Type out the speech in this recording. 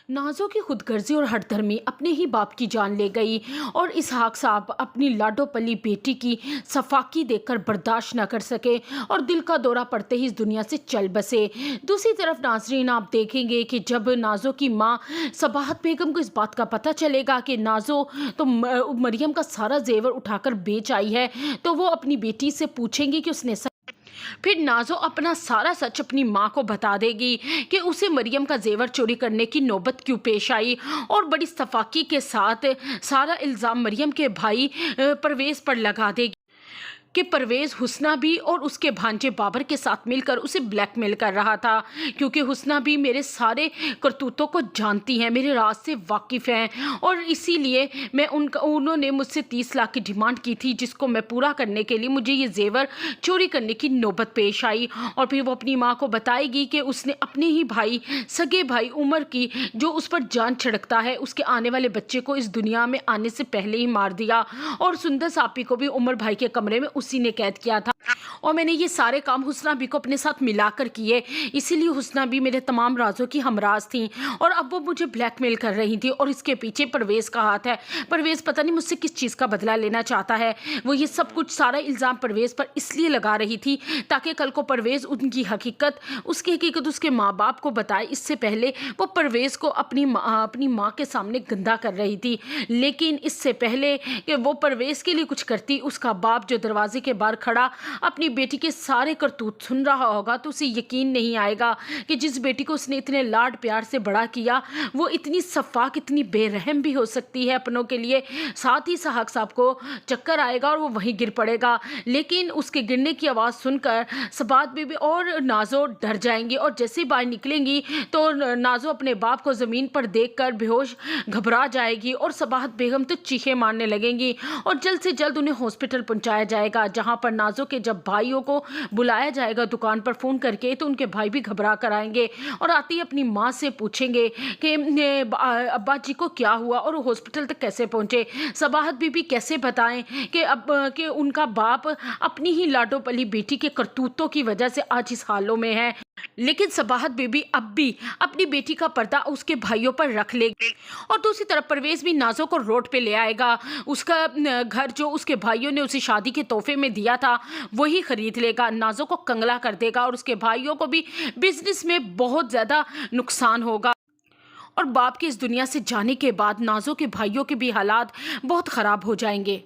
नाज़ो की खुदगर्जी और हठधर्मी अपने ही बाप की जान ले गई और इसहाक साहब अपनी लाडो पली बेटी की सफाकी देखकर बर्दाश्त न कर सके और दिल का दौरा पड़ते ही इस दुनिया से चल बसे। दूसरी तरफ नाजरीन, आप देखेंगे कि जब नाज़ो की माँ सबाहत बेगम को इस बात का पता चलेगा कि नाज़ो तो मरियम का सारा जेवर उठाकर बेच आई है, तो वो अपनी बेटी से पूछेंगी कि उसने फिर नाज़ो अपना सारा सच अपनी माँ को बता देगी कि उसे मरियम का जेवर चोरी करने की नौबत क्यों पेश आई और बड़ी सफाकी के साथ सारा इल्ज़ाम मरियम के भाई परवेज़ पर लगा देगी कि परवेज़ हुस्ना भी और उसके भांजे बाबर के साथ मिलकर उसे ब्लैकमेल कर रहा था, क्योंकि हुस्ना भी मेरे सारे करतूतों को जानती हैं, मेरे राज से वाकिफ़ हैं और इसीलिए मैं उन्होंने मुझसे 30 लाख की डिमांड की थी, जिसको मैं पूरा करने के लिए मुझे ये जेवर चोरी करने की नौबत पेश आई। और फिर वो अपनी माँ को बताएगी कि उसने अपने ही भाई, सगे भाई उमर की, जो उस पर जान छिड़कता है, उसके आने वाले बच्चे को इस दुनिया में आने से पहले ही मार दिया और सुंदर सापी को भी उमर भाई के कमरे में उसी ने कैद किया था और मैंने ये सारे काम हुस्ना बी को अपने साथ मिलाकर किए, इसीलिए हुस्ना बी मेरे तमाम राजों की हमराज थी और अब वो मुझे ब्लैकमेल कर रही थी और इसके पीछे परवेज़ का हाथ है। परवेज़ पता नहीं मुझसे किस चीज़ का बदला लेना चाहता है। वो ये सब कुछ सारा इल्ज़ाम परवेज़ पर इसलिए लगा रही थी ताकि कल को परवेज़ उसकी हकीकत उसके माँ बाप को बताए। इससे पहले वो परवेज़ को अपनी माँ के सामने गंदा कर रही थी, लेकिन इससे पहले कि वो परवेज़ के लिए कुछ करती, उसका बाप जो दरवाजे के बाहर खड़ा अपनी बेटी के सारे करतूत सुन रहा होगा तो उसे यकीन नहीं आएगा कि जिस बेटी को उसने इतने लाड प्यार से बड़ा किया वो इतनी सफाक, इतनी बेरहम भी हो सकती है अपनों के लिए। साथ ही इसहाक साहब को चक्कर आएगा और वो वहीं गिर पड़ेगा, लेकिन उसके गिरने की आवाज़ सुनकर सबाहत बीबी और नाज़ो डर जाएंगी और जैसे ही बाहर निकलेंगी तो नाज़ो अपने बाप को ज़मीन पर देखकर बेहोश घबरा जाएगी और सबाहत बेगम तो चीखें मारने लगेंगी और जल्द से जल्द उन्हें हॉस्पिटल पहुंचाया जाएगा, जहां पर नाज़ो के जब भाइयों को बुलाया जाएगा दुकान पर फ़ोन करके तो उनके भाई भी घबरा कर आएंगे और आते ही अपनी माँ से पूछेंगे कि अब्बा जी को क्या हुआ और वो हॉस्पिटल तक कैसे पहुँचे। सबाहत बीबी कैसे बताएं कि उनका बाप अपनी ही लाडो पली बेटी के करतूतों की वजह से आज इस हालों में है, लेकिन सबाहत बीबी अब भी अपनी बेटी का पर्दा उसके भाइयों पर रख लेगी और दूसरी तरफ परवेज़ भी नाज़ो को रोड पे ले आएगा। उसका घर जो उसके भाइयों ने उसे शादी के तोहफे में दिया था वही खरीद लेगा, नाज़ो को कंगला कर देगा और उसके भाइयों को भी बिजनेस में बहुत ज़्यादा नुकसान होगा और बाप के इस दुनिया से जाने के बाद नाज़ो के भाइयों के भी हालात बहुत ख़राब हो जाएंगे।